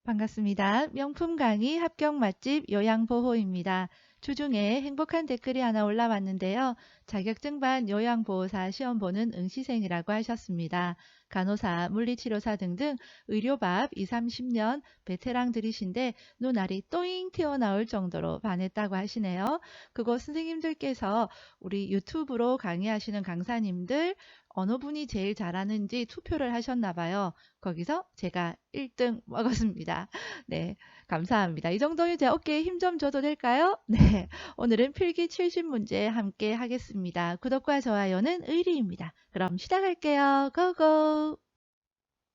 반갑습니다. 명품 강의 합격 맛집 요양보호입니다. 주중에 행복한 댓글이 하나 올라왔는데요. 자격증반 요양보호사 시험 보는 응시생이라고 하셨습니다. 간호사, 물리치료사 등등 의료밥 2, 30년 베테랑들이신데 눈알이 또잉 튀어나올 정도로 반했다고 하시네요. 그곳 선생님들께서 우리 유튜브로 강의하시는 강사님들 어느 분이 제일 잘하는지 투표를 하셨나 봐요. 거기서 제가 1등 먹었습니다. 네, 감사합니다. 이 정도면 제 어깨에 힘 좀 줘도 될까요? 네, 오늘은 필기 70문제 함께 하겠습니다. 구독과 좋아요는 의리입니다. 그럼 시작할게요. 고고!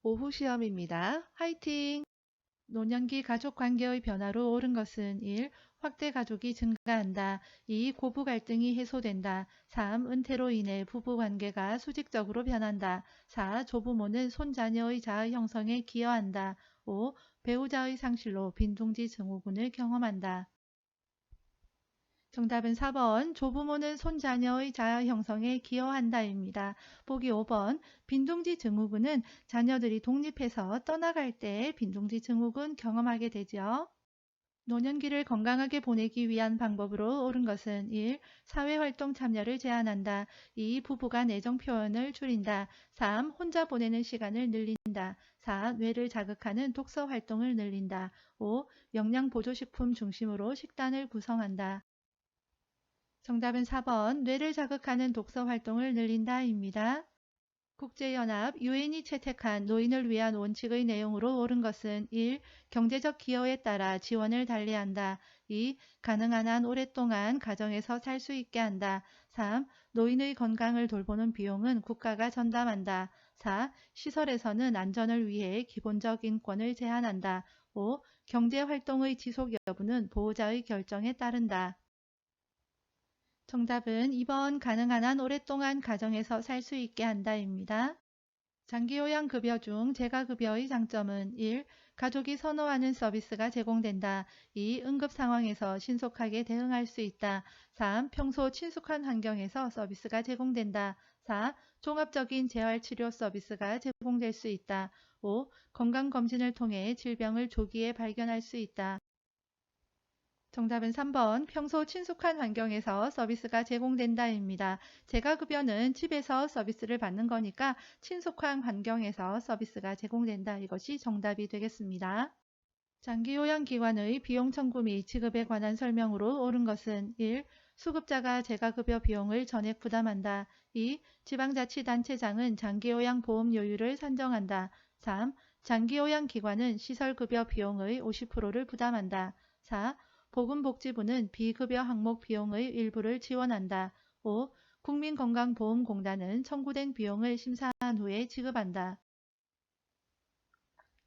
오후 시험입니다. 화이팅! 노년기 가족 관계의 변화로 옳은 것은 1. 확대 가족이 증가한다. 2. 고부 갈등이 해소된다. 3. 은퇴로 인해 부부 관계가 수직적으로 변한다. 4. 조부모는 손자녀의 자아 형성에 기여한다. 5. 배우자의 상실로 빈둥지 증후군을 경험한다. 정답은 4번 조부모는 손자녀의 자아 형성에 기여한다입니다. 보기 5번 빈둥지 증후군은 자녀들이 독립해서 떠나갈 때 빈둥지 증후군 경험하게 되죠. 노년기를 건강하게 보내기 위한 방법으로 옳은 것은 1. 사회활동 참여를 제한한다. 2. 부부간 애정 표현을 줄인다. 3. 혼자 보내는 시간을 늘린다. 4. 뇌를 자극하는 독서 활동을 늘린다. 5. 영양보조식품 중심으로 식단을 구성한다. 정답은 4번 뇌를 자극하는 독서 활동을 늘린다입니다. 국제연합 유엔이 채택한 노인을 위한 원칙의 내용으로 옳은 것은 1. 경제적 기여에 따라 지원을 달리한다. 2. 가능한 한 오랫동안 가정에서 살 수 있게 한다. 3. 노인의 건강을 돌보는 비용은 국가가 전담한다. 4. 시설에서는 안전을 위해 기본적 인권을 제한한다. 5. 경제활동의 지속 여부는 보호자의 결정에 따른다. 정답은 2번 가능한 한 오랫동안 가정에서 살 수 있게 한다입니다. 장기요양급여 중 재가급여의 장점은 1. 가족이 선호하는 서비스가 제공된다. 2. 응급 상황에서 신속하게 대응할 수 있다. 3. 평소 친숙한 환경에서 서비스가 제공된다. 4. 종합적인 재활치료 서비스가 제공될 수 있다. 5. 건강검진을 통해 질병을 조기에 발견할 수 있다. 정답은 3번 평소 친숙한 환경에서 서비스가 제공된다입니다. 재가급여는 집에서 서비스를 받는 거니까 친숙한 환경에서 서비스가 제공된다. 이것이 정답이 되겠습니다. 장기요양기관의 비용 청구 및 지급에 관한 설명으로 옳은 것은 1. 수급자가 재가급여 비용을 전액 부담한다. 2. 지방자치단체장은 장기요양보험료율을 산정한다. 3. 장기요양기관은 시설급여 비용의 50%를 부담한다. 4. 보건복지부는 비급여 항목 비용의 일부를 지원한다. 5. 국민건강보험공단은 청구된 비용을 심사한 후에 지급한다.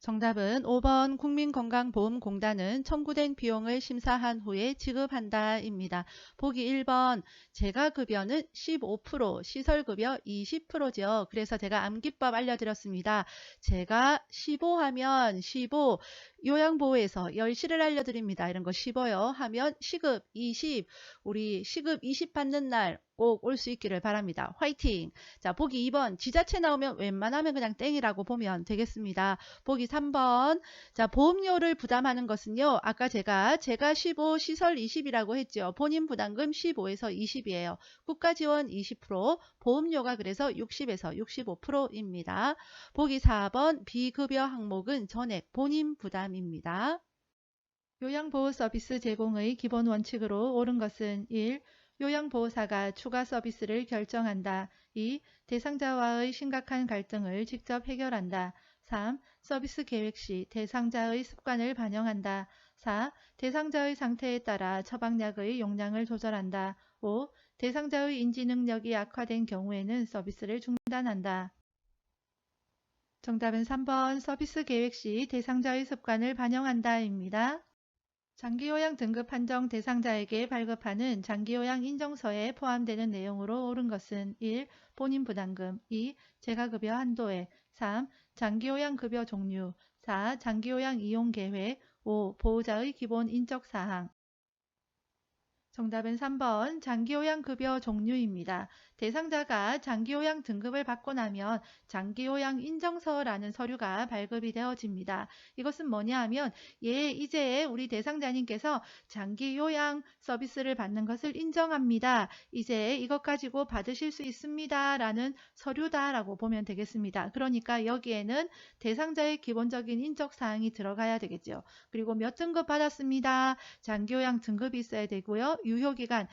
정답은 5번 국민건강보험공단은 청구된 비용을 심사한 후에 지급한다입니다. 보기 1번 재가급여는 15%, 시설급여 20%죠. 그래서 제가 암기법 알려드렸습니다. 제가 15하면 15, 요양보호에서 열시를 알려드립니다. 이런 거 15요 하면 시급 20, 우리 시급 20 받는 날 꼭 올 수 있기를 바랍니다. 화이팅! 자, 보기 2번 지자체 나오면 웬만하면 그냥 땡이라고 보면 되겠습니다. 보기 3번. 자, 보험료를 부담하는 것은요. 아까 제가 15, 시설 20이라고 했죠. 본인 부담금 15에서 20이에요. 국가 지원 20%, 보험료가 그래서 60에서 65%입니다. 보기 4번. 비급여 항목은 전액 본인 부담입니다. 요양보호 서비스 제공의 기본 원칙으로 옳은 것은 1. 요양보호사가 추가 서비스를 결정한다. 2. 대상자와의 심각한 갈등을 직접 해결한다. 3. 서비스 계획 시 대상자의 습관을 반영한다. 4. 대상자의 상태에 따라 처방약의 용량을 조절한다. 5. 대상자의 인지 능력이 악화된 경우에는 서비스를 중단한다. 정답은 3번 서비스 계획 시 대상자의 습관을 반영한다입니다. 장기요양 등급 판정 대상자에게 발급하는 장기요양 인정서에 포함되는 내용으로 옳은 것은 1. 본인 부담금 2. 재가급여 한도액 3. 장기요양급여 종류 4. 장기요양 이용 계획 5. 보호자의 기본 인적사항 정답은 3번 장기요양급여 종류입니다. 대상자가 장기요양 등급을 받고 나면 장기요양 인정서라는 서류가 발급이 되어집니다. 이것은 뭐냐 하면 이제 우리 대상자님께서 장기요양 서비스를 받는 것을 인정합니다. 이제 이것 가지고 받으실 수 있습니다. 라는 서류다라고 보면 되겠습니다. 그러니까 여기에는 대상자의 기본적인 인적사항이 들어가야 되겠죠. 그리고 몇 등급 받았습니다. 장기요양 등급이 있어야 되고요. 유효기간,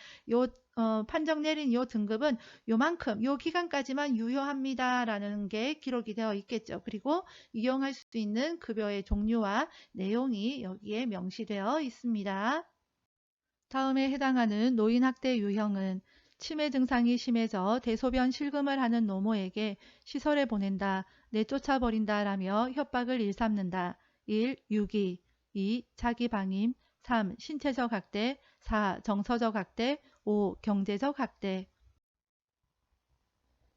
판정 내린 요 등급은 요만큼, 요 기간까지만 유효합니다. 라는 게 기록이 되어 있겠죠. 그리고 이용할 수 있는 급여의 종류와 내용이 여기에 명시되어 있습니다. 다음에 해당하는 노인학대 유형은 치매 증상이 심해져 대소변 실금을 하는 노모에게 시설에 보낸다, 내쫓아버린다 라며 협박을 일삼는다. 1. 유기 2. 자기방임 3. 신체적 학대 4. 정서적 학대 5. 경제적 학대.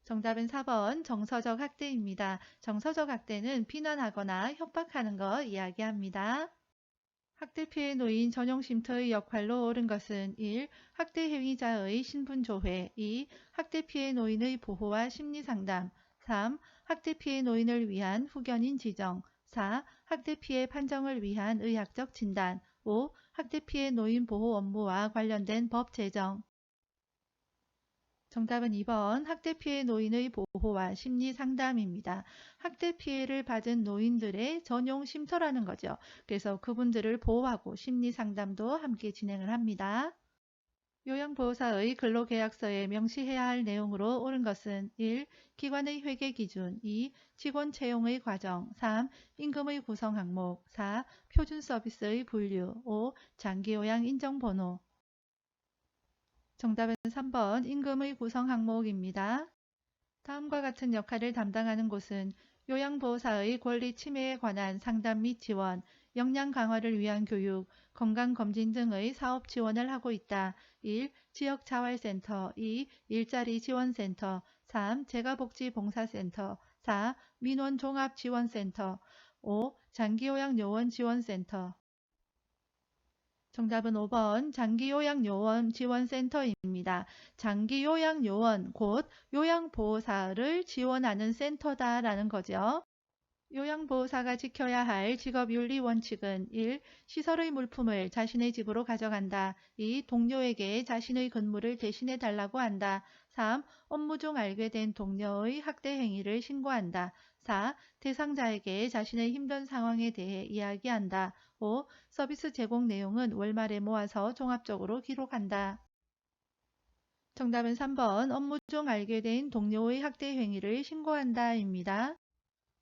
정답은 4번 정서적 학대입니다. 정서적 학대는 비난하거나 협박하는 것 이야기합니다. 학대 피해 노인 전용 쉼터의 역할로 옳은 것은 1. 학대 행위자의 신분조회 2. 학대 피해 노인의 보호와 심리상담 3. 학대 피해 노인을 위한 후견인 지정 4. 학대 피해 판정을 위한 의학적 진단 5. 학대 피해 노인 보호 업무와 관련된 법 제정. 정답은 2번 학대 피해 노인의 보호와 심리 상담입니다. 학대 피해를 받은 노인들의 전용 쉼터라는 거죠. 그래서 그분들을 보호하고 심리 상담도 함께 진행을 합니다. 요양보호사의 근로계약서에 명시해야 할 내용으로 옳은 것은 1. 기관의 회계 기준 2. 직원 채용의 과정 3. 임금의 구성 항목 4. 표준 서비스의 분류 5. 장기요양 인정번호. 정답은 3번 임금의 구성 항목입니다. 다음과 같은 역할을 담당하는 곳은 요양보호사의 권리 침해에 관한 상담 및 지원, 역량 강화를 위한 교육, 건강검진 등의 사업 지원을 하고 있다. 1. 지역자활센터 2. 일자리 지원센터 3. 재가복지봉사센터 4. 민원종합지원센터 5. 장기요양요원 지원센터. 정답은 5번 장기요양요원 지원센터입니다. 장기요양요원 곧 요양보호사를 지원하는 센터다라는 거죠. 요양보호사가 지켜야 할 직업윤리 원칙은 1. 시설의 물품을 자신의 집으로 가져간다. 2. 동료에게 자신의 근무를 대신해 달라고 한다. 3. 업무 중 알게 된 동료의 학대 행위를 신고한다. 4. 대상자에게 자신의 힘든 상황에 대해 이야기한다. 5. 서비스 제공 내용은 월말에 모아서 종합적으로 기록한다. 정답은 3번 업무 중 알게 된 동료의 학대 행위를 신고한다입니다.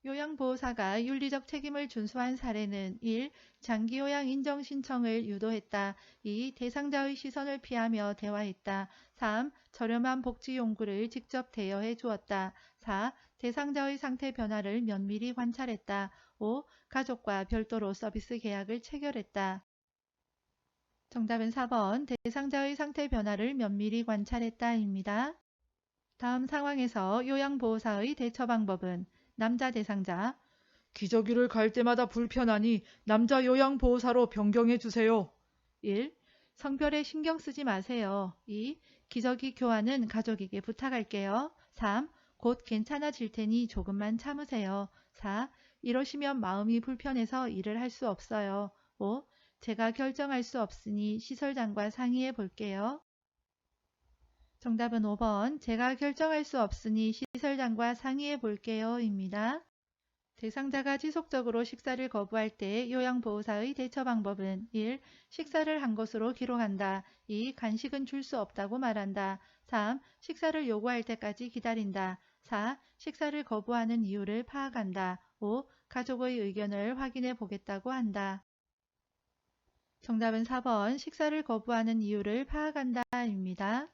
요양보호사가 윤리적 책임을 준수한 사례는 1. 장기요양 인정 신청을 유도했다. 2. 대상자의 시선을 피하며 대화했다. 3. 저렴한 복지 용구를 직접 대여해 주었다. 4. 대상자의 상태 변화를 면밀히 관찰했다. 5. 가족과 별도로 서비스 계약을 체결했다. 정답은 4번 대상자의 상태 변화를 면밀히 관찰했다입니다. 다음 상황에서 요양보호사의 대처 방법은 남자 대상자 기저귀를 갈 때마다 불편하니 남자 요양보호사로 변경해 주세요. 1. 성별에 신경 쓰지 마세요. 2. 기저귀 교환은 가족에게 부탁할게요. 3. 곧 괜찮아질 테니 조금만 참으세요. 4. 이러시면 마음이 불편해서 일을 할 수 없어요. 5. 제가 결정할 수 없으니 시설장과 상의해 볼게요. 정답은 5번 제가 결정할 수 없으니 시설장과 상의해 볼게요 입니다. 대상자가 지속적으로 식사를 거부할 때 요양보호사의 대처 방법은 1. 식사를 한 것으로 기록한다. 2. 간식은 줄 수 없다고 말한다. 3. 식사를 요구할 때까지 기다린다. 4. 식사를 거부하는 이유를 파악한다. 5. 가족의 의견을 확인해 보겠다고 한다. 정답은 4번 식사를 거부하는 이유를 파악한다입니다.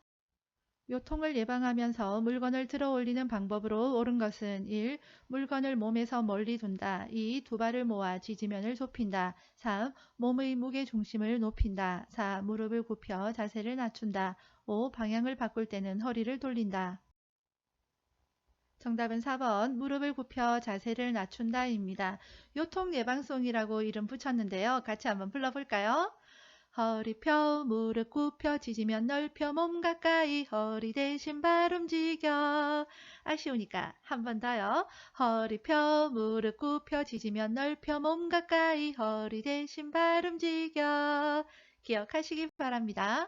요통을 예방하면서 물건을 들어 올리는 방법으로 옳은 것은 1. 물건을 몸에서 멀리 둔다. 2. 두 발을 모아 지지면을 좁힌다. 3. 몸의 무게 중심을 높인다. 4. 무릎을 굽혀 자세를 낮춘다. 5. 방향을 바꿀 때는 허리를 돌린다. 정답은 4번 무릎을 굽혀 자세를 낮춘다입니다. 요통 예방송이라고 이름 붙였는데요. 같이 한번 불러볼까요? 허리 펴 무릎 굽혀 지지면 넓혀 몸 가까이 허리 대신 발 움직여. 아쉬우니까 한 번 더요. 허리 펴 무릎 굽혀 지지면 넓혀 몸 가까이 허리 대신 발 움직여. 기억하시기 바랍니다.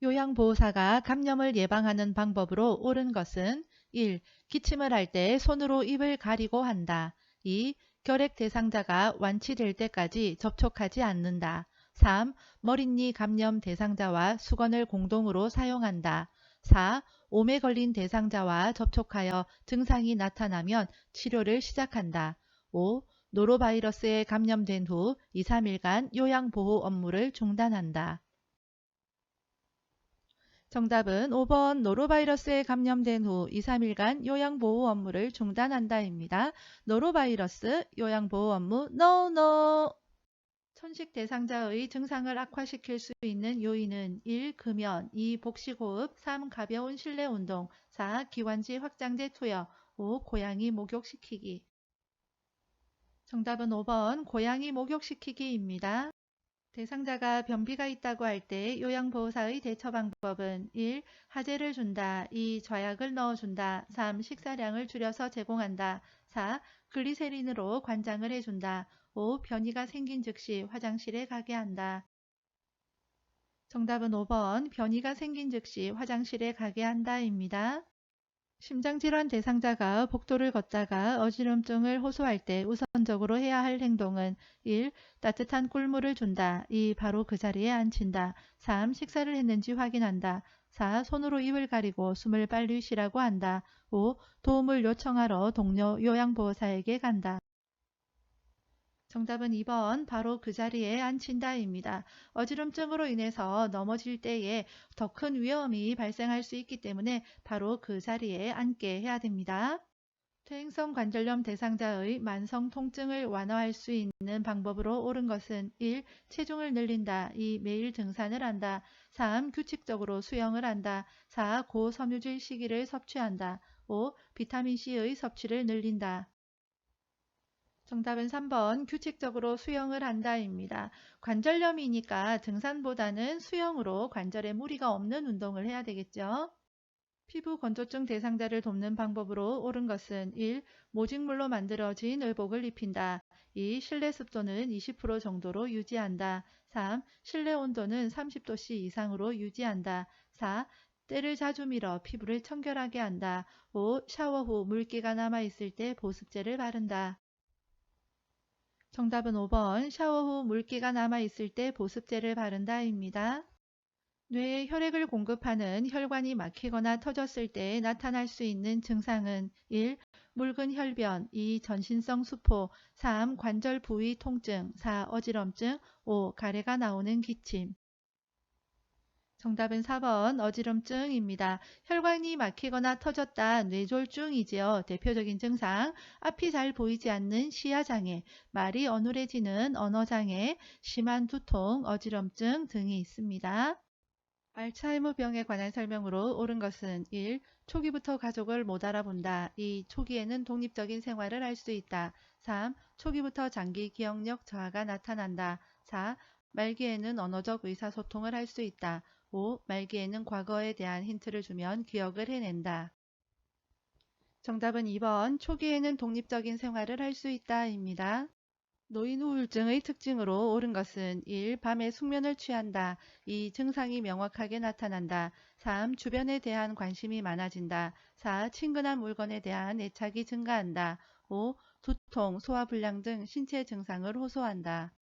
요양보호사가 감염을 예방하는 방법으로 옳은 것은 1. 기침을 할 때 손으로 입을 가리고 한다. 2. 결핵 대상자가 완치될 때까지 접촉하지 않는다. 3. 머릿니 감염 대상자와 수건을 공동으로 사용한다. 4. 몸에 걸린 대상자와 접촉하여 증상이 나타나면 치료를 시작한다. 5. 노로바이러스에 감염된 후 2, 3일간 요양보호 업무를 중단한다. 정답은 5번 노로바이러스에 감염된 후 2, 3일간 요양보호 업무를 중단한다입니다. 노로바이러스 요양보호 업무 NO! 천식 대상자의 증상을 악화시킬 수 있는 요인은 1. 금연, 2. 복식호흡, 3. 가벼운 실내운동, 4. 기관지 확장제 투여, 5. 고양이 목욕시키기. 정답은 5번 고양이 목욕시키기입니다. 대상자가 변비가 있다고 할 때 요양보호사의 대처 방법은 1. 하제를 준다. 2. 좌약을 넣어준다. 3. 식사량을 줄여서 제공한다. 4. 글리세린으로 관장을 해준다. 5. 변이가 생긴 즉시 화장실에 가게 한다. 정답은 5번 변이가 생긴 즉시 화장실에 가게 한다입니다. 심장질환 대상자가 복도를 걷다가 어지럼증을 호소할 때 우선적으로 해야 할 행동은 1. 따뜻한 꿀물을 준다. 2. 바로 그 자리에 앉힌다. 3. 식사를 했는지 확인한다. 4. 손으로 입을 가리고 숨을 빨리 쉬라고 한다. 5. 도움을 요청하러 동료 요양보호사에게 간다. 정답은 2번 바로 그 자리에 앉힌다입니다. 어지럼증으로 인해서 넘어질 때에 더 큰 위험이 발생할 수 있기 때문에 바로 그 자리에 앉게 해야 됩니다. 퇴행성 관절염 대상자의 만성 통증을 완화할 수 있는 방법으로 옳은 것은 1. 체중을 늘린다. 2. 매일 등산을 한다. 3. 규칙적으로 수영을 한다. 4. 고섬유질 식이를 섭취한다. 5. 비타민C의 섭취를 늘린다. 정답은 3번 규칙적으로 수영을 한다입니다. 관절염이니까 등산보다는 수영으로 관절에 무리가 없는 운동을 해야 되겠죠. 피부 건조증 대상자를 돕는 방법으로 옳은 것은 1. 모직물로 만들어진 의복을 입힌다. 2. 실내 습도는 20% 정도로 유지한다. 3. 실내 온도는 30도씨 이상으로 유지한다. 4. 때를 자주 밀어 피부를 청결하게 한다. 5. 샤워 후 물기가 남아있을 때 보습제를 바른다. 정답은 5번 샤워 후 물기가 남아있을 때 보습제를 바른다입니다. 뇌에 혈액을 공급하는 혈관이 막히거나 터졌을 때 나타날 수 있는 증상은 1. 묽은 혈변, 2. 전신성 수포, 3. 관절 부위 통증, 4. 어지럼증, 5. 가래가 나오는 기침. 정답은 4번 어지럼증입니다. 혈관이 막히거나 터졌다 뇌졸중이지요. 대표적인 증상 앞이 잘 보이지 않는 시야장애, 말이 어눌해지는 언어장애, 심한 두통, 어지럼증 등이 있습니다. 알츠하이머병에 관한 설명으로 옳은 것은 1. 초기부터 가족을 못 알아본다. 2. 초기에는 독립적인 생활을 할 수 있다. 3. 초기부터 장기 기억력 저하가 나타난다. 4. 말기에는 언어적 의사소통을 할 수 있다. 5. 말기에는 과거에 대한 힌트를 주면 기억을 해낸다. 정답은 2번 초기에는 독립적인 생활을 할 수 있다입니다. 노인 우울증의 특징으로 옳은 것은 1. 밤에 숙면을 취한다. 2. 증상이 명확하게 나타난다. 3. 주변에 대한 관심이 많아진다. 4. 친근한 물건에 대한 애착이 증가한다. 5. 두통, 소화불량 등 신체 증상을 호소한다.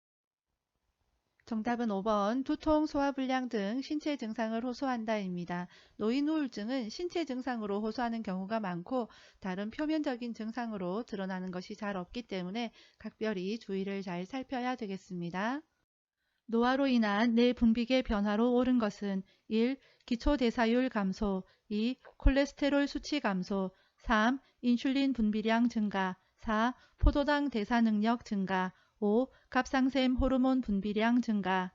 정답은 5번 두통, 소화불량 등 신체 증상을 호소한다입니다. 노인 우울증은 신체 증상으로 호소하는 경우가 많고 다른 표면적인 증상으로 드러나는 것이 잘 없기 때문에 각별히 주의를 잘 살펴야 되겠습니다. 노화로 인한 뇌 분비계 변화로 옳은 것은 1. 기초대사율 감소, 2. 콜레스테롤 수치 감소, 3. 인슐린 분비량 증가, 4. 포도당 대사 능력 증가, 5. 갑상샘 호르몬 분비량 증가.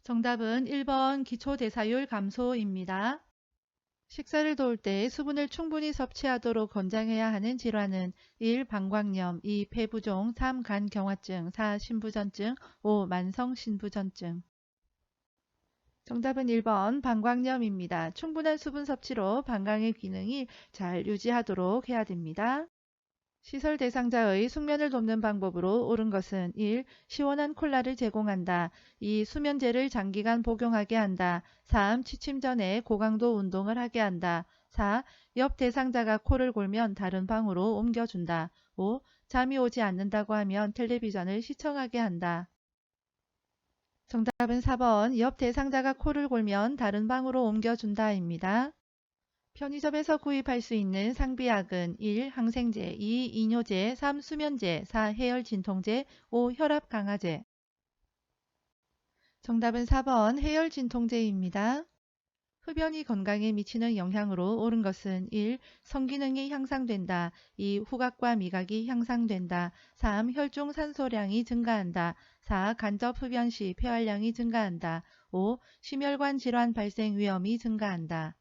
정답은 1번 기초대사율 감소입니다. 식사를 도울 때 수분을 충분히 섭취하도록 권장해야 하는 질환은 1. 방광염, 2. 폐부종, 3. 간경화증, 4. 신부전증, 5. 만성신부전증. 정답은 1번 방광염입니다. 충분한 수분 섭취로 방광의 기능이 잘 유지하도록 해야 됩니다. 시설 대상자의 숙면을 돕는 방법으로 옳은 것은 1. 시원한 콜라를 제공한다. 2. 수면제를 장기간 복용하게 한다. 3. 취침 전에 고강도 운동을 하게 한다. 4. 옆 대상자가 코를 골면 다른 방으로 옮겨준다. 5. 잠이 오지 않는다고 하면 텔레비전을 시청하게 한다. 정답은 4번 옆 대상자가 코를 골면 다른 방으로 옮겨준다입니다. 편의점에서 구입할 수 있는 상비약은 1. 항생제, 2. 이뇨제, 3. 수면제, 4. 해열 진통제, 5. 혈압 강화제. 정답은 4번 해열 진통제입니다. 흡연이 건강에 미치는 영향으로 옳은 것은 1. 성기능이 향상된다. 2. 후각과 미각이 향상된다. 3. 혈중 산소량이 증가한다. 4. 간접 흡연 시 폐활량이 증가한다. 5. 심혈관 질환 발생 위험이 증가한다.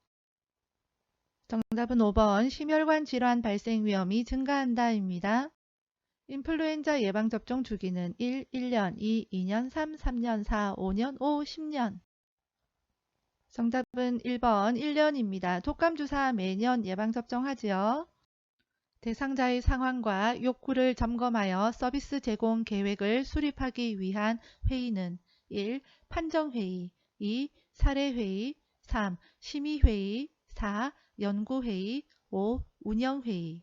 정답은 5번 심혈관 질환 발생 위험이 증가한다입니다. 인플루엔자 예방접종 주기는 1. 1년, 2. 2년, 3. 3년, 4. 5년, 5. 10년. 정답은 1번 1년입니다. 독감주사 매년 예방접종하지요. 대상자의 상황과 욕구를 점검하여 서비스 제공 계획을 수립하기 위한 회의는 1. 판정회의, 2. 사례회의, 3. 심의회의, 4. 연구회의, 5. 운영회의.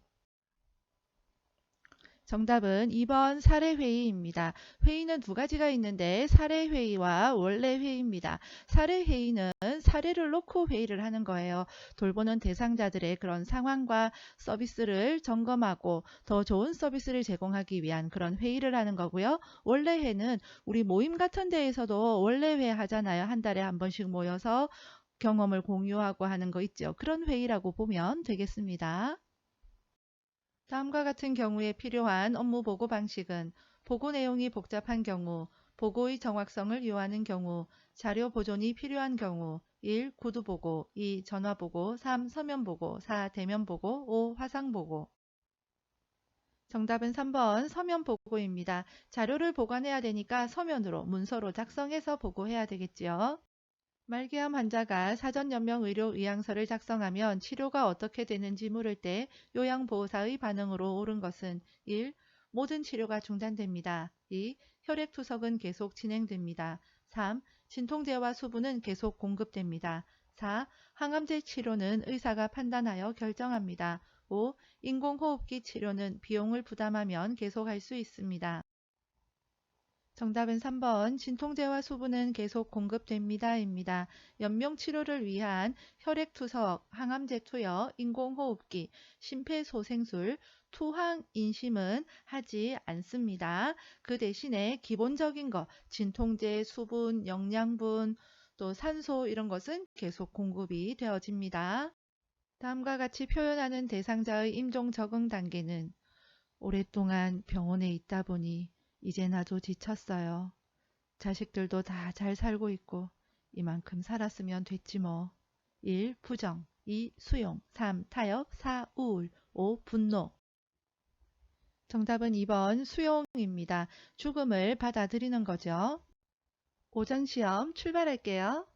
정답은 2번 사례회의입니다. 회의는 두 가지가 있는데 사례회의와 원래회의입니다. 사례회의는 사례를 놓고 회의를 하는 거예요. 돌보는 대상자들의 그런 상황과 서비스를 점검하고 더 좋은 서비스를 제공하기 위한 그런 회의를 하는 거고요. 원래회는 우리 모임 같은 데에서도 원래회 하잖아요. 한 달에 한 번씩 모여서 경험을 공유하고 하는 거 있죠. 그런 회의라고 보면 되겠습니다. 다음과 같은 경우에 필요한 업무 보고 방식은 보고 내용이 복잡한 경우, 보고의 정확성을 요하는 경우, 자료 보존이 필요한 경우 1. 구두 보고, 2. 전화 보고, 3. 서면 보고, 4. 대면 보고, 5. 화상 보고. 정답은 3번 서면 보고입니다. 자료를 보관해야 되니까 서면으로 문서로 작성해서 보고해야 되겠지요. 말기암 환자가 사전연명의료의향서를 작성하면 치료가 어떻게 되는지 물을 때 요양보호사의 반응으로 옳은 것은 1. 모든 치료가 중단됩니다. 2. 혈액투석은 계속 진행됩니다. 3. 진통제와 수분은 계속 공급됩니다. 4. 항암제 치료는 의사가 판단하여 결정합니다. 5. 인공호흡기 치료는 비용을 부담하면 계속할 수 있습니다. 정답은 3번 진통제와 수분은 계속 공급됩니다입니다. 연명치료를 위한 혈액투석, 항암제 투여, 인공호흡기, 심폐소생술, 투항인심은 하지 않습니다. 그 대신에 기본적인 거 진통제, 수분, 영양분, 또 산소 이런 것은 계속 공급이 되어집니다. 다음과 같이 표현하는 대상자의 임종 적응 단계는 오랫동안 병원에 있다 보니 이제 나도 지쳤어요. 자식들도 다 잘 살고 있고 이만큼 살았으면 됐지 뭐. 1. 부정 2. 수용 3. 타협 4. 우울 5. 분노. 정답은 2번 수용입니다. 죽음을 받아들이는 거죠. 오전 시험 출발할게요.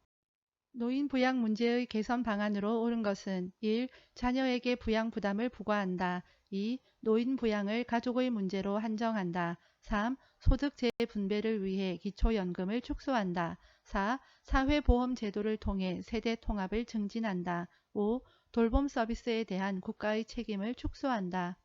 노인 부양 문제의 개선 방안으로 옳은 것은 1. 자녀에게 부양 부담을 부과한다. 2. 노인 부양을 가족의 문제로 한정한다. 3. 소득 재분배를 위해 기초연금을 축소한다. 4. 사회보험 제도를 통해 세대 통합을 증진한다. 5. 돌봄 서비스에 대한 국가의 책임을 축소한다.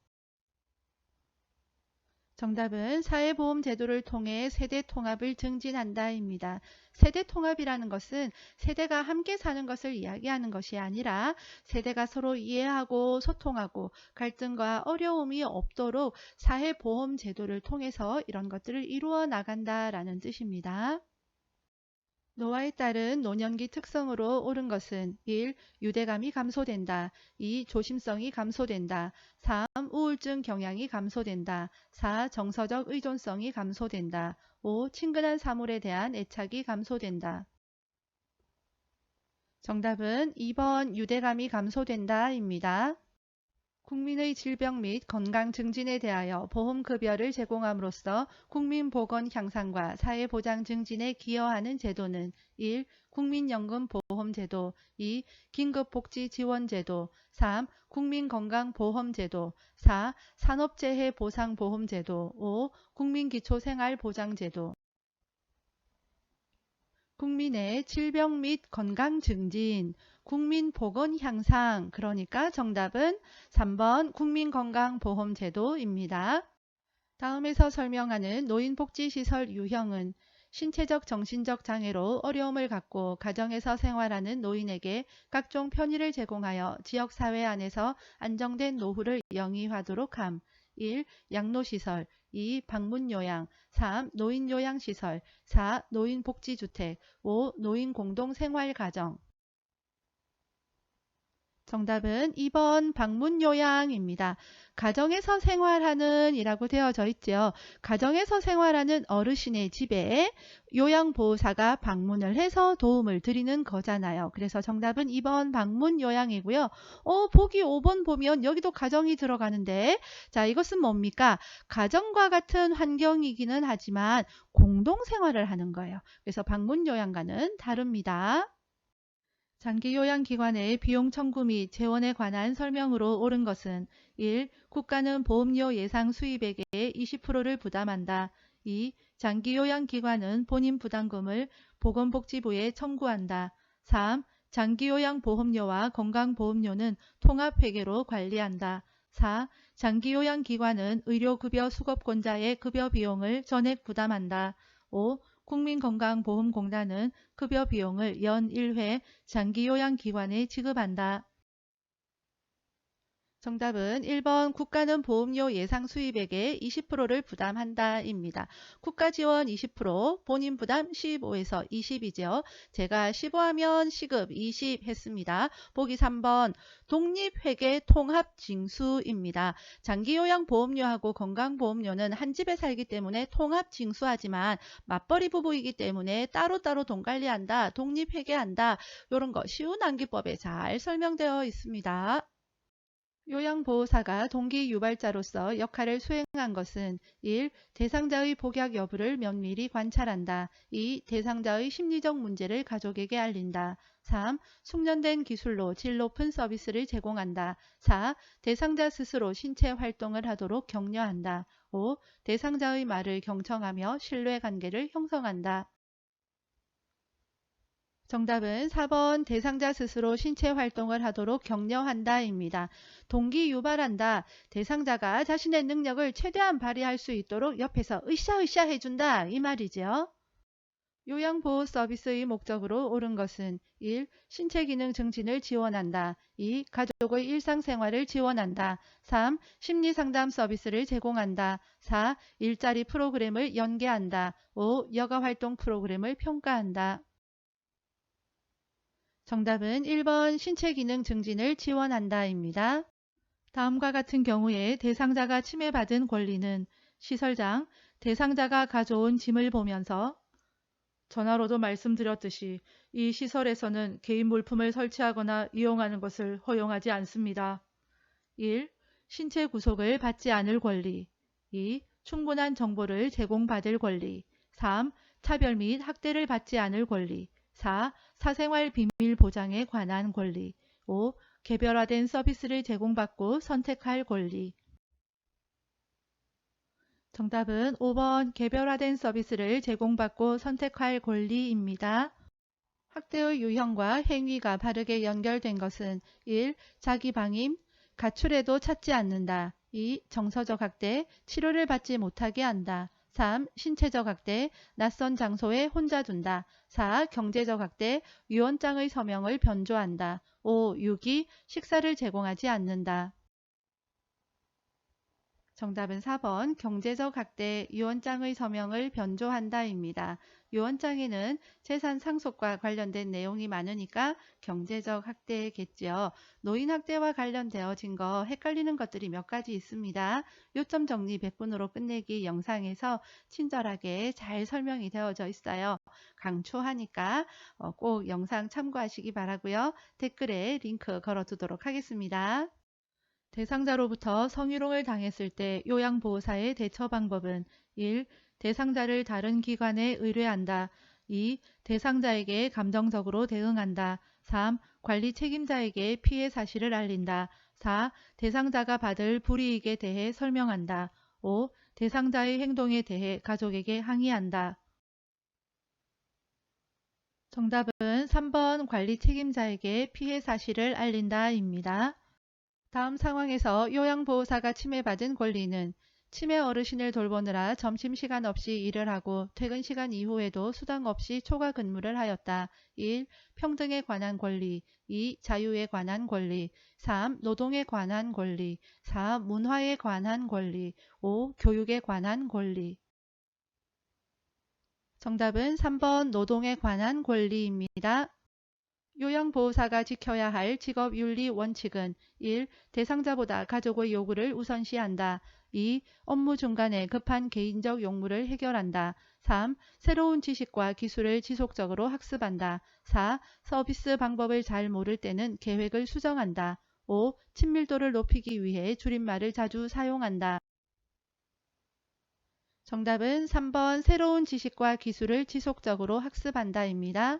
정답은 사회보험 제도를 통해 세대 통합을 증진한다입니다. 세대 통합이라는 것은 세대가 함께 사는 것을 이야기하는 것이 아니라 세대가 서로 이해하고 소통하고 갈등과 어려움이 없도록 사회보험 제도를 통해서 이런 것들을 이루어 나간다라는 뜻입니다. 노화에 따른 노년기 특성으로 옳은 것은 1. 유대감이 감소된다. 2. 조심성이 감소된다. 3. 우울증 경향이 감소된다. 4. 정서적 의존성이 감소된다. 5. 친근한 사물에 대한 애착이 감소된다. 정답은 2번 유대감이 감소된다입니다. 국민의 질병 및 건강 증진에 대하여 보험급여를 제공함으로써 국민보건 향상과 사회보장 증진에 기여하는 제도는 1. 국민연금보험제도 2. 긴급복지지원제도 3. 국민건강보험제도 4. 산업재해보상보험제도 5. 국민기초생활보장제도 국민의 질병 및 건강 증진, 국민 보건 향상, 그러니까 정답은 3번 국민건강보험제도입니다. 다음에서 설명하는 노인복지시설 유형은 신체적 정신적 장애로 어려움을 갖고 가정에서 생활하는 노인에게 각종 편의를 제공하여 지역사회 안에서 안정된 노후를 영위하도록 함. 1. 양로시설 2. 방문요양 3. 노인요양시설 4. 노인복지주택 5. 노인공동생활가정 정답은 2번 방문요양입니다. 가정에서 생활하는 이라고 되어져 있죠. 가정에서 생활하는 어르신의 집에 요양보호사가 방문을 해서 도움을 드리는 거잖아요. 그래서 정답은 2번 방문요양이고요. 보기 5번 보면 여기도 가정이 들어가는데 자 이것은 뭡니까? 가정과 같은 환경이기는 하지만 공동생활을 하는 거예요. 그래서 방문요양과는 다릅니다. 장기요양기관의 비용 청구 및 재원에 관한 설명으로 옳은 것은 1. 국가는 보험료 예상 수입액의 20%를 부담한다. 2. 장기요양기관은 본인 부담금을 보건복지부에 청구한다. 3. 장기요양보험료와 건강보험료는 통합회계로 관리한다. 4. 장기요양기관은 의료급여 수급권자의 급여 비용을 전액 부담한다. 5. 국민건강보험공단은 급여 비용을 연 1회 장기요양기관에 지급한다. 정답은 1번 국가는 보험료 예상 수입액의 20%를 부담한다 입니다. 국가 지원 20%, 본인 부담 15에서 20이죠. 제가 15하면 시급 20 했습니다. 보기 3번 독립회계 통합징수입니다. 장기요양보험료하고 건강보험료는 한 집에 살기 때문에 통합징수하지만 맞벌이 부부이기 때문에 따로따로 돈 관리한다, 독립회계한다 이런 거 쉬운 암기법에 잘 설명되어 있습니다. 요양보호사가 동기 유발자로서 역할을 수행한 것은 1. 대상자의 복약 여부를 면밀히 관찰한다. 2. 대상자의 심리적 문제를 가족에게 알린다. 3. 숙련된 기술로 질 높은 서비스를 제공한다. 4. 대상자 스스로 신체 활동을 하도록 격려한다. 5. 대상자의 말을 경청하며 신뢰관계를 형성한다. 정답은 4번 대상자 스스로 신체 활동을 하도록 격려한다 입니다. 동기 유발한다. 대상자가 자신의 능력을 최대한 발휘할 수 있도록 옆에서 으쌰으쌰 해준다 이 말이죠. 요양보호 서비스의 목적으로 옳은 것은 1. 신체기능 증진을 지원한다. 2. 가족의 일상생활을 지원한다. 3. 심리상담 서비스를 제공한다. 4. 일자리 프로그램을 연계한다. 5. 여가활동 프로그램을 평가한다. 정답은 1번 신체기능 증진을 지원한다 입니다. 다음과 같은 경우에 대상자가 침해받은 권리는 시설장, 대상자가 가져온 짐을 보면서 전화로도 말씀드렸듯이 이 시설에서는 개인 물품을 설치하거나 이용하는 것을 허용하지 않습니다. 1. 신체 구속을 받지 않을 권리 2. 충분한 정보를 제공받을 권리 3. 차별 및 학대를 받지 않을 권리 4. 사생활 비밀 보장에 관한 권리 5. 개별화된 서비스를 제공받고 선택할 권리 정답은 5번 개별화된 서비스를 제공받고 선택할 권리입니다. 학대의 유형과 행위가 바르게 연결된 것은 1. 자기방임, 가출해도 찾지 않는다. 2. 정서적 학대, 치료를 받지 못하게 한다. 3. 신체적 학대, 낯선 장소에 혼자 둔다. 4. 경제적 학대, 유언장의 서명을 변조한다. 5. 유기, 식사를 제공하지 않는다. 정답은 4번 경제적 학대 유언장의 서명을 변조한다입니다. 유언장에는 재산 상속과 관련된 내용이 많으니까 경제적 학대겠죠. 노인 학대와 관련되어진 거 헷갈리는 것들이 몇 가지 있습니다. 요점 정리 100분으로 끝내기 영상에서 친절하게 잘 설명이 되어져 있어요. 강추하니까 꼭 영상 참고하시기 바라고요. 댓글에 링크 걸어두도록 하겠습니다. 대상자로부터 성희롱을 당했을 때 요양보호사의 대처 방법은 1. 대상자를 다른 기관에 의뢰한다. 2. 대상자에게 감정적으로 대응한다. 3. 관리 책임자에게 피해 사실을 알린다. 4. 대상자가 받을 불이익에 대해 설명한다. 5. 대상자의 행동에 대해 가족에게 항의한다. 정답은 3번 관리 책임자에게 피해 사실을 알린다입니다. 다음 상황에서 요양보호사가 침해받은 권리는 치매 어르신을 돌보느라 점심시간 없이 일을 하고 퇴근시간 이후에도 수당 없이 초과 근무를 하였다. 1. 평등에 관한 권리 2. 자유에 관한 권리 3. 노동에 관한 권리 4. 문화에 관한 권리 5. 교육에 관한 권리 정답은 3번 노동에 관한 권리입니다. 요양보호사가 지켜야 할 직업윤리 원칙은 1. 대상자보다 가족의 요구를 우선시한다. 2. 업무 중간에 급한 개인적 용무를 해결한다. 3. 새로운 지식과 기술을 지속적으로 학습한다. 4. 서비스 방법을 잘 모를 때는 계획을 수정한다. 5. 친밀도를 높이기 위해 줄임말을 자주 사용한다. 정답은 3번 새로운 지식과 기술을 지속적으로 학습한다입니다.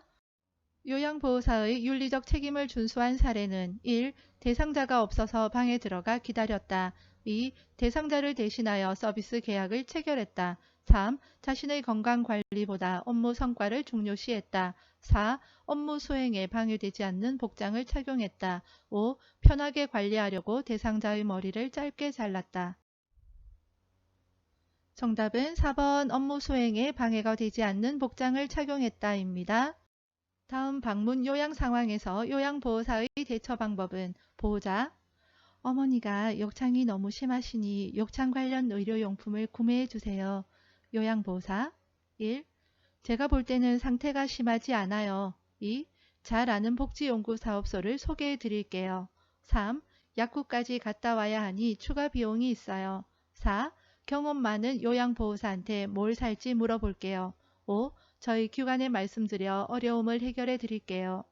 요양보호사의 윤리적 책임을 준수한 사례는 1. 대상자가 없어서 방에 들어가 기다렸다. 2. 대상자를 대신하여 서비스 계약을 체결했다. 3. 자신의 건강관리보다 업무 성과를 중요시했다. 4. 업무 수행에 방해되지 않는 복장을 착용했다. 5. 편하게 관리하려고 대상자의 머리를 짧게 잘랐다. 정답은 4번 업무 수행에 방해가 되지 않는 복장을 착용했다입니다. 다음 방문 요양 상황에서 요양보호사의 대처 방법은 보호자, 어머니가 욕창이 너무 심하시니 욕창 관련 의료용품을 구매해 주세요. 요양보호사 1. 제가 볼 때는 상태가 심하지 않아요. 2. 잘 아는 복지연구사업소를 소개해 드릴게요. 3. 약국까지 갔다 와야 하니 추가 비용이 있어요. 4. 경험 많은 요양보호사한테 뭘 살지 물어볼게요. 5. 저희 기관에 말씀드려 어려움을 해결해 드릴게요.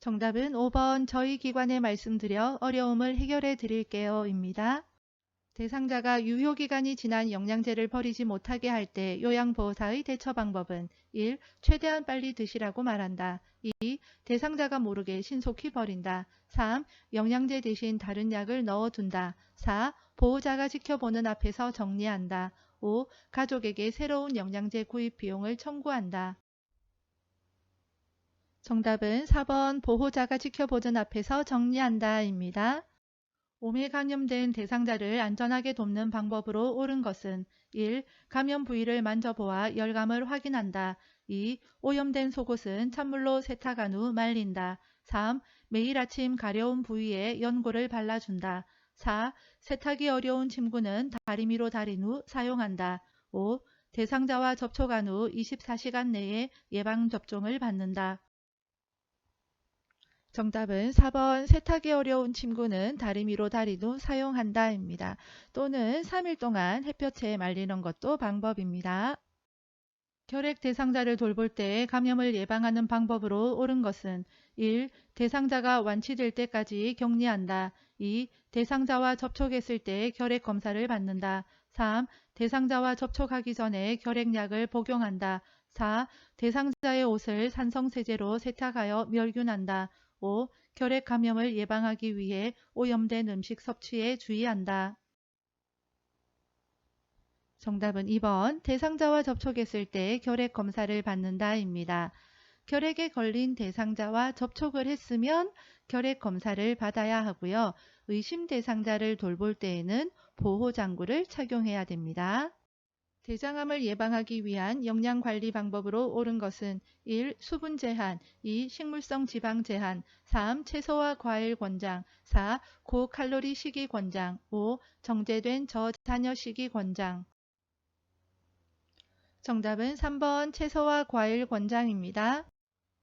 정답은 5번 저희 기관에 말씀드려 어려움을 해결해 드릴게요 입니다. 대상자가 유효기간이 지난 영양제를 버리지 못하게 할 때 요양보호사의 대처 방법은 1. 최대한 빨리 드시라고 말한다. 2. 대상자가 모르게 신속히 버린다. 3. 영양제 대신 다른 약을 넣어둔다. 4. 보호자가 지켜보는 앞에서 정리한다. 5. 가족에게 새로운 영양제 구입 비용을 청구한다. 정답은 4번 보호자가 지켜보는 앞에서 정리한다 입니다. 몸에 감염된 대상자를 안전하게 돕는 방법으로 옳은 것은 1. 감염 부위를 만져보아 열감을 확인한다. 2. 오염된 속옷은 찬물로 세탁한 후 말린다. 3. 매일 아침 가려운 부위에 연고를 발라준다. 4. 세탁이 어려운 침구는 다리미로 다린 후 사용한다. 5. 대상자와 접촉한 후 24시간 내에 예방접종을 받는다. 정답은 4번 세탁이 어려운 침구는 다리미로 다린 후 사용한다 입니다. 또는 3일 동안 햇볕에 말리는 것도 방법입니다. 결핵 대상자를 돌볼 때 감염을 예방하는 방법으로 옳은 것은 1. 대상자가 완치될 때까지 격리한다. 2. 대상자와 접촉했을 때 결핵 검사를 받는다. 3. 대상자와 접촉하기 전에 결핵약을 복용한다. 4. 대상자의 옷을 산성세제로 세탁하여 멸균한다. 5. 결핵 감염을 예방하기 위해 오염된 음식 섭취에 주의한다. 정답은 2번 대상자와 접촉했을 때 결핵 검사를 받는다입니다. 결핵에 걸린 대상자와 접촉을 했으면 결핵 검사를 받아야 하고요. 의심 대상자를 돌볼 때에는 보호장구를 착용해야 됩니다. 대장암을 예방하기 위한 영양관리 방법으로 옳은 것은 1. 수분 제한, 2. 식물성 지방 제한, 3. 채소와 과일 권장, 4. 고칼로리 식이 권장, 5. 정제된 저잔여 식이 권장. 정답은 3번 채소와 과일 권장입니다.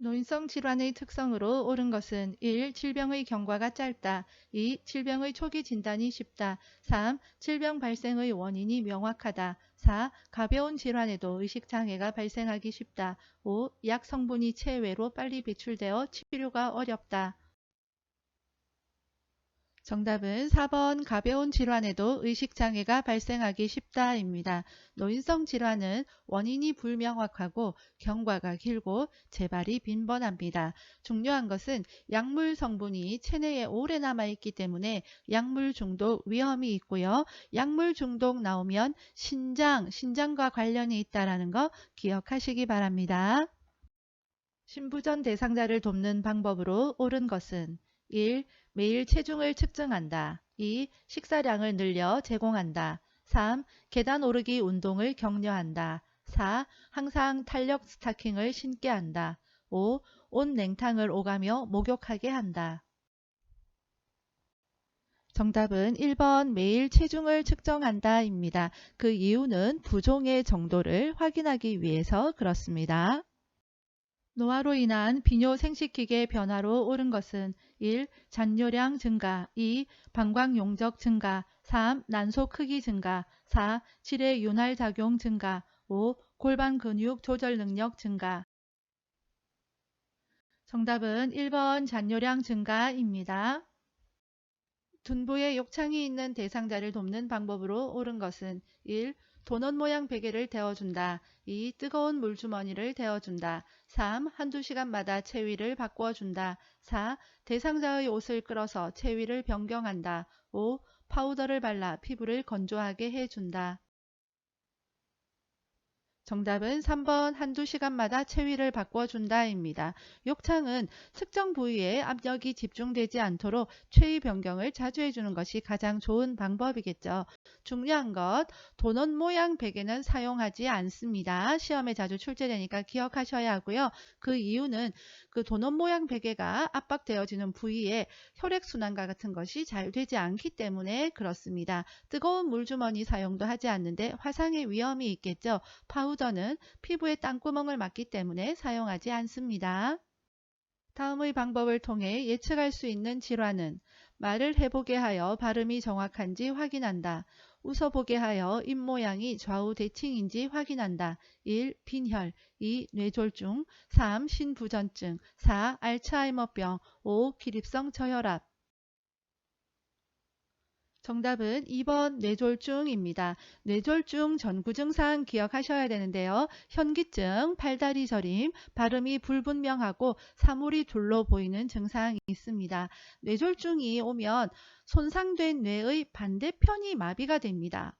노인성 질환의 특성으로 옳은 것은 1. 질병의 경과가 짧다. 2. 질병의 초기 진단이 쉽다. 3. 질병 발생의 원인이 명확하다. 4. 가벼운 질환에도 의식장애가 발생하기 쉽다. 5. 약 성분이 체외로 빨리 배출되어 치료가 어렵다. 정답은 4번 가벼운 질환에도 의식장애가 발생하기 쉽다입니다. 노인성 질환은 원인이 불명확하고 경과가 길고 재발이 빈번합니다. 중요한 것은 약물 성분이 체내에 오래 남아있기 때문에 약물 중독 위험이 있고요. 약물 중독 나오면 신장과 관련이 있다는 거 기억하시기 바랍니다. 신부전 대상자를 돕는 방법으로 옳은 것은 1. 매일 체중을 측정한다. 2. 식사량을 늘려 제공한다. 3. 계단 오르기 운동을 격려한다. 4. 항상 탄력 스타킹을 신게 한다. 5. 온 냉탕을 오가며 목욕하게 한다. 정답은 1번 매일 체중을 측정한다 입니다. 그 이유는 부종의 정도를 확인하기 위해서 그렇습니다. 노화로 인한 비뇨 생식기계 변화로 옳은 것은 1. 잔뇨량 증가, 2. 방광 용적 증가, 3. 난소 크기 증가, 4. 질의 윤활 작용 증가, 5. 골반 근육 조절 능력 증가. 정답은 1번 잔뇨량 증가입니다. 둔부에 욕창이 있는 대상자를 돕는 방법으로 옳은 것은 1. 도넛 모양 베개를 데워준다. 2. 뜨거운 물주머니를 데워준다. 3. 한두 시간마다 체위를 바꿔준다. 4. 대상자의 옷을 끌어서 체위를 변경한다. 5. 파우더를 발라 피부를 건조하게 해준다. 정답은 3번 한두 시간마다 체위를 바꿔준다입니다. 욕창은 특정 부위에 압력이 집중되지 않도록 체위 변경을 자주 해주는 것이 가장 좋은 방법이겠죠. 중요한 것, 도넛 모양 베개는 사용하지 않습니다. 시험에 자주 출제되니까 기억하셔야 하고요. 그 이유는 그 도넛 모양 베개가 압박되어지는 부위에 혈액순환과 같은 것이 잘 되지 않기 때문에 그렇습니다. 뜨거운 물주머니 사용도 하지 않는데 화상의 위험이 있겠죠. 파우더는 피부에 땅구멍을 막기 때문에 사용하지 않습니다. 다음의 방법을 통해 예측할 수 있는 질환은 말을 해보게 하여 발음이 정확한지 확인한다. 웃어보게 하여 입모양이 좌우 대칭인지 확인한다. 1. 빈혈, 2. 뇌졸중, 3. 신부전증, 4. 알츠하이머병, 5. 기립성 저혈압. 정답은 2번 뇌졸중입니다. 뇌졸중 전구 증상 기억하셔야 되는데요. 현기증, 팔다리 저림, 발음이 불분명하고 사물이 둘러 보이는 증상이 있습니다. 뇌졸중이 오면 손상된 뇌의 반대편이 마비가 됩니다.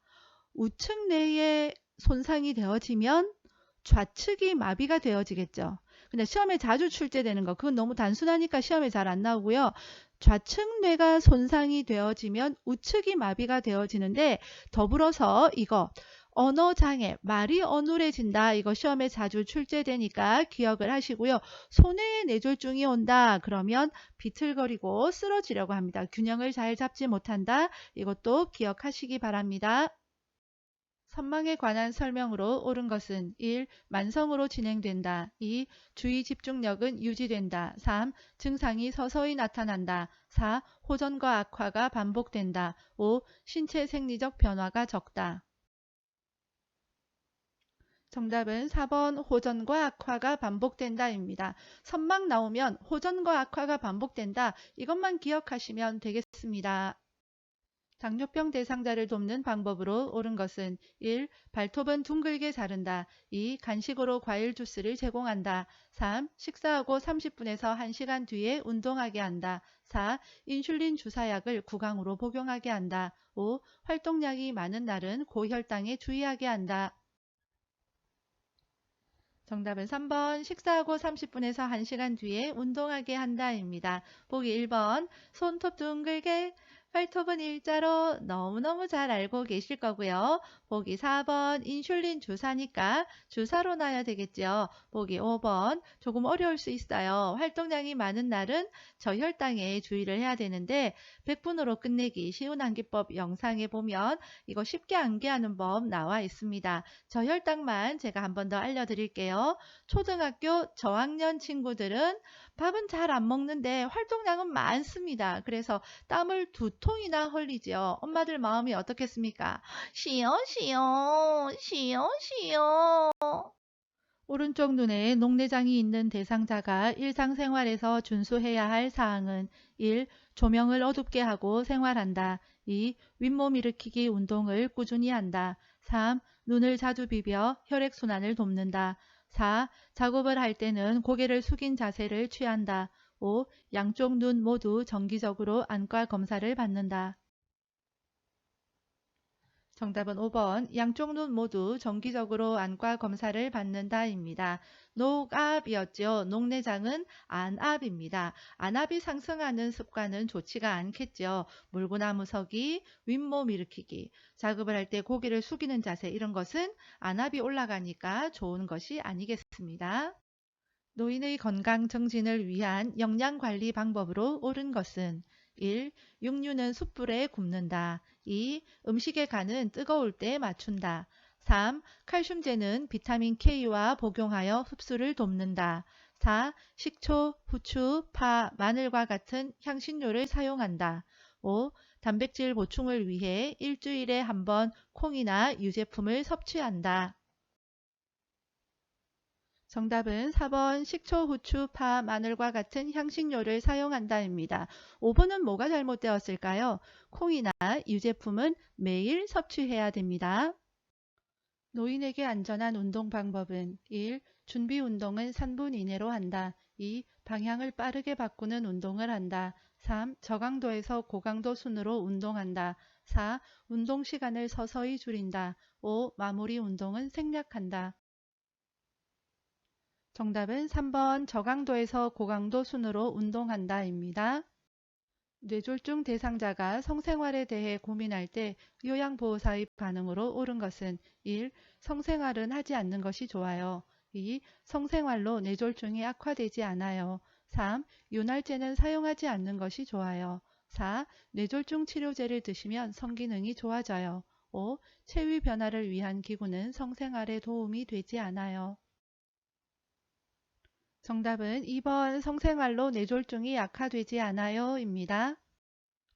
우측 뇌에 손상이 되어지면 좌측이 마비가 되어지겠죠. 근데 시험에 자주 출제되는 거 그건 너무 단순하니까 시험에 잘 안 나오고요. 좌측 뇌가 손상이 되어지면 우측이 마비가 되어지는데 더불어서 이거 언어장애, 말이 어눌해진다. 이거 시험에 자주 출제되니까 기억을 하시고요. 손해에 뇌졸중이 온다. 그러면 비틀거리고 쓰러지려고 합니다. 균형을 잘 잡지 못한다. 이것도 기억하시기 바랍니다. 선망에 관한 설명으로 옳은 것은 1. 만성으로 진행된다. 2. 주의 집중력은 유지된다. 3. 증상이 서서히 나타난다. 4. 호전과 악화가 반복된다. 5. 신체 생리적 변화가 적다. 정답은 4번 호전과 악화가 반복된다입니다. 선망 나오면 호전과 악화가 반복된다. 이것만 기억하시면 되겠습니다. 당뇨병 대상자를 돕는 방법으로 옳은 것은 1. 발톱은 둥글게 자른다. 2. 간식으로 과일 주스를 제공한다. 3. 식사하고 30분에서 1시간 뒤에 운동하게 한다. 4. 인슐린 주사약을 구강으로 복용하게 한다. 5. 활동량이 많은 날은 고혈당에 주의하게 한다. 정답은 3번 식사하고 30분에서 1시간 뒤에 운동하게 한다입니다. 보기 1번 손톱 둥글게 발톱은 일자로 너무너무 잘 알고 계실 거고요. 보기 4번 인슐린 주사니까 주사로 놔야 되겠죠. 보기 5번 조금 어려울 수 있어요. 활동량이 많은 날은 저혈당에 주의를 해야 되는데 100분으로 끝내기 쉬운 암기법 영상에 보면 이거 쉽게 암기하는 법 나와 있습니다. 저혈당만 제가 한 번 더 알려드릴게요. 초등학교 저학년 친구들은 밥은 잘 안 먹는데 활동량은 많습니다. 그래서 땀을 2통이나 흘리죠. 엄마들 마음이 어떻겠습니까? 쉬어, 쉬어, 쉬어, 쉬어. 오른쪽 눈에 녹내장이 있는 대상자가 일상생활에서 준수해야 할 사항은 1. 조명을 어둡게 하고 생활한다. 2. 윗몸 일으키기 운동을 꾸준히 한다. 3. 눈을 자주 비벼 혈액순환을 돕는다. 4. 작업을 할 때는 고개를 숙인 자세를 취한다. 5. 양쪽 눈 모두 정기적으로 안과 검사를 받는다. 정답은 5번 양쪽 눈 모두 정기적으로 안과 검사를 받는다입니다. 녹압이었죠. 녹내장은 안압입니다. 안압이 상승하는 습관은 좋지가 않겠죠. 물구나무 서기, 윗몸 일으키기, 작업을 할 때 고개를 숙이는 자세 이런 것은 안압이 올라가니까 좋은 것이 아니겠습니다. 노인의 건강 정진을 위한 영양관리 방법으로 옳은 것은 1. 육류는 숯불에 굽는다. 2. 음식의 간은 뜨거울 때 맞춘다. 3. 칼슘제는 비타민 K와 복용하여 흡수를 돕는다. 4. 식초, 후추, 파, 마늘과 같은 향신료를 사용한다. 5. 단백질 보충을 위해 일주일에 한 번 콩이나 유제품을 섭취한다. 정답은 4번 식초, 후추, 파, 마늘과 같은 향신료를 사용한다입니다. 5번은 뭐가 잘못되었을까요? 콩이나 유제품은 매일 섭취해야 됩니다. 노인에게 안전한 운동 방법은 1. 준비 운동은 3분 이내로 한다. 2. 방향을 빠르게 바꾸는 운동을 한다. 3. 저강도에서 고강도 순으로 운동한다. 4. 운동 시간을 서서히 줄인다. 5. 마무리 운동은 생략한다. 정답은 3번 저강도에서 고강도 순으로 운동한다입니다. 뇌졸중 대상자가 성생활에 대해 고민할 때 요양보호사의 반응으로 옳은 것은 1. 성생활은 하지 않는 것이 좋아요. 2. 성생활로 뇌졸중이 악화되지 않아요. 3. 윤활제는 사용하지 않는 것이 좋아요. 4. 뇌졸중 치료제를 드시면 성기능이 좋아져요. 5. 체위 변화를 위한 기구는 성생활에 도움이 되지 않아요. 정답은 2번 성생활로 뇌졸중이 약화되지 않아요 입니다.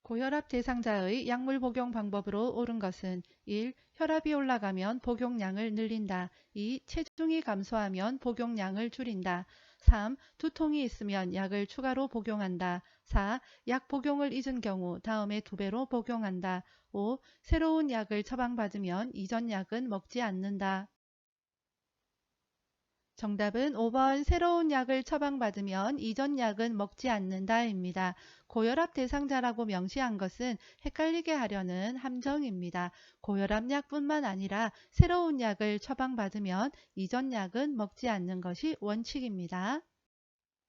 고혈압 대상자의 약물 복용 방법으로 옳은 것은 1. 혈압이 올라가면 복용량을 늘린다. 2. 체중이 감소하면 복용량을 줄인다. 3. 두통이 있으면 약을 추가로 복용한다. 4. 약 복용을 잊은 경우 다음에 2배로 복용한다. 5. 새로운 약을 처방받으면 이전 약은 먹지 않는다. 정답은 5번 새로운 약을 처방받으면 이전 약은 먹지 않는다입니다. 고혈압 대상자라고 명시한 것은 헷갈리게 하려는 함정입니다. 고혈압 약뿐만 아니라 새로운 약을 처방받으면 이전 약은 먹지 않는 것이 원칙입니다.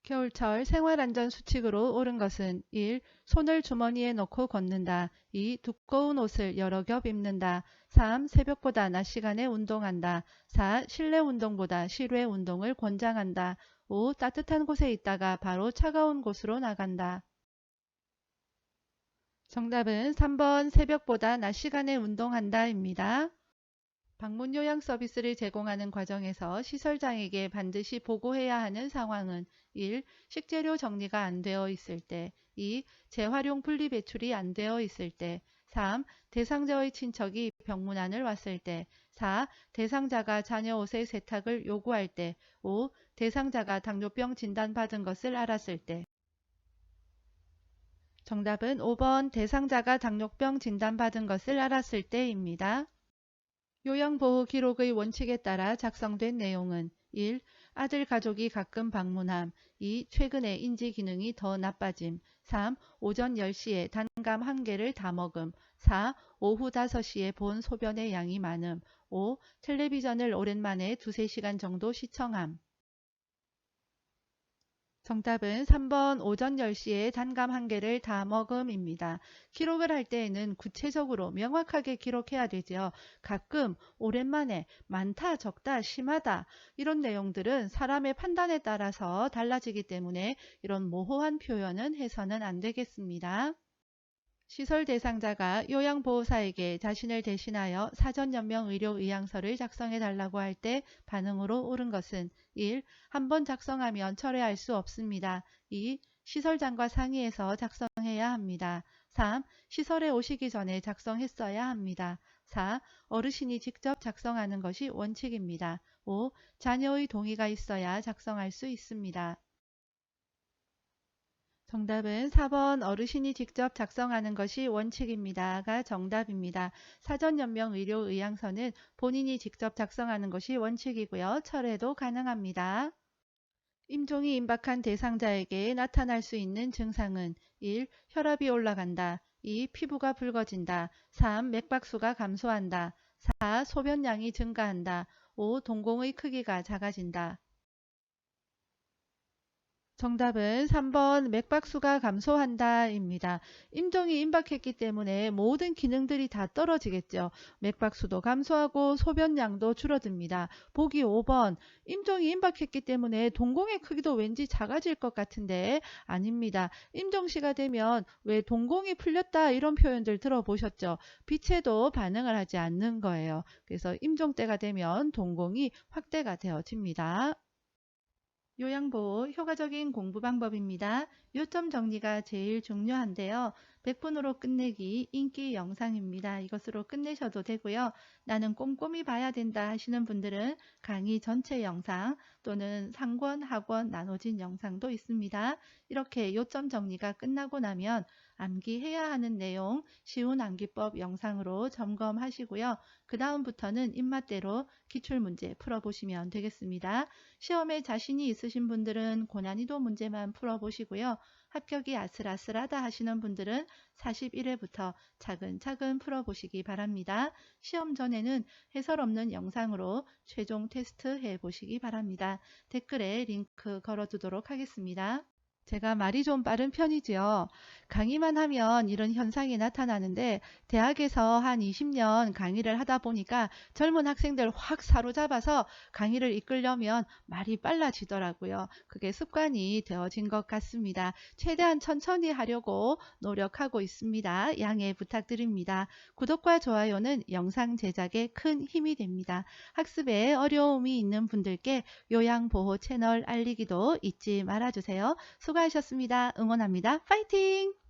겨울철 생활안전수칙으로 옳은 것은 1. 손을 주머니에 넣고 걷는다. 2. 두꺼운 옷을 여러 겹 입는다. 3. 새벽보다 낮 시간에 운동한다. 4. 실내 운동보다 실외 운동을 권장한다. 5. 따뜻한 곳에 있다가 바로 차가운 곳으로 나간다. 정답은 3번 새벽보다 낮 시간에 운동한다입니다. 방문 요양 서비스를 제공하는 과정에서 시설장에게 반드시 보고해야 하는 상황은 1. 식재료 정리가 안 되어 있을 때 2. 재활용 분리 배출이 안 되어 있을 때 3. 대상자의 친척이 병문안을 왔을 때 4. 대상자가 자녀 옷의 세탁을 요구할 때 5. 대상자가 당뇨병 진단받은 것을 알았을 때 정답은 5번 대상자가 당뇨병 진단받은 것을 알았을 때입니다. 요양보호 기록의 원칙에 따라 작성된 내용은 1. 아들 가족이 가끔 방문함. 2. 최근에 인지 기능이 더 나빠짐. 3. 오전 10시에 단감 1개를 다 먹음. 4. 오후 5시에 본 소변의 양이 많음. 5. 텔레비전을 오랜만에 2~3시간 정도 시청함. 정답은 3번 오전 10시에 단감 1개를 다 먹음입니다. 기록을 할 때에는 구체적으로 명확하게 기록해야 되죠. 가끔 오랜만에 많다, 적다, 심하다 이런 내용들은 사람의 판단에 따라서 달라지기 때문에 이런 모호한 표현은 해서는 안 되겠습니다. 시설 대상자가 요양보호사에게 자신을 대신하여 사전연명 의료의향서를 작성해 달라고 할 때 반응으로 옳은 것은 1. 한번 작성하면 철회할 수 없습니다. 2. 시설장과 상의해서 작성해야 합니다. 3. 시설에 오시기 전에 작성했어야 합니다. 4. 어르신이 직접 작성하는 것이 원칙입니다. 5. 자녀의 동의가 있어야 작성할 수 있습니다. 정답은 4번 어르신이 직접 작성하는 것이 원칙입니다가 정답입니다. 사전연명 의료의향서는 본인이 직접 작성하는 것이 원칙이고요. 철회도 가능합니다. 임종이 임박한 대상자에게 나타날 수 있는 증상은 1. 혈압이 올라간다. 2. 피부가 붉어진다. 3. 맥박수가 감소한다. 4. 소변량이 증가한다. 5. 동공의 크기가 작아진다. 정답은 3번 맥박수가 감소한다입니다. 임종이 임박했기 때문에 모든 기능들이 다 떨어지겠죠. 맥박수도 감소하고 소변량도 줄어듭니다. 보기 5번 임종이 임박했기 때문에 동공의 크기도 왠지 작아질 것 같은데 아닙니다. 임종시가 되면 왜 동공이 풀렸다 이런 표현들 들어보셨죠? 빛에도 반응을 하지 않는 거예요. 그래서 임종 때가 되면 동공이 확대가 되어집니다. 요양보호 효과적인 공부 방법입니다. 요점 정리가 제일 중요한데요. 100분으로 끝내기 인기 영상입니다. 이것으로 끝내셔도 되고요. 나는 꼼꼼히 봐야 된다 하시는 분들은 강의 전체 영상 또는 상권, 학원 나눠진 영상도 있습니다. 이렇게 요점 정리가 끝나고 나면 암기해야 하는 내용 쉬운 암기법 영상으로 점검하시고요. 그 다음부터는 입맛대로 기출문제 풀어보시면 되겠습니다. 시험에 자신이 있으신 분들은 고난이도 문제만 풀어보시고요. 합격이 아슬아슬하다 하시는 분들은 41회부터 차근차근 풀어보시기 바랍니다. 시험 전에는 해설 없는 영상으로 최종 테스트 해보시기 바랍니다. 댓글에 링크 걸어두도록 하겠습니다. 제가 말이 좀 빠른 편이지요. 강의만 하면 이런 현상이 나타나는데 대학에서 한 20년 강의를 하다 보니까 젊은 학생들 확 사로잡아서 강의를 이끌려면 말이 빨라지더라고요. 그게 습관이 되어진 것 같습니다. 최대한 천천히 하려고 노력하고 있습니다. 양해 부탁드립니다. 구독과 좋아요는 영상 제작에 큰 힘이 됩니다. 학습에 어려움이 있는 분들께 요양보호 채널 알리기도 잊지 말아주세요. 수고하셨습니다. 응원합니다. 파이팅!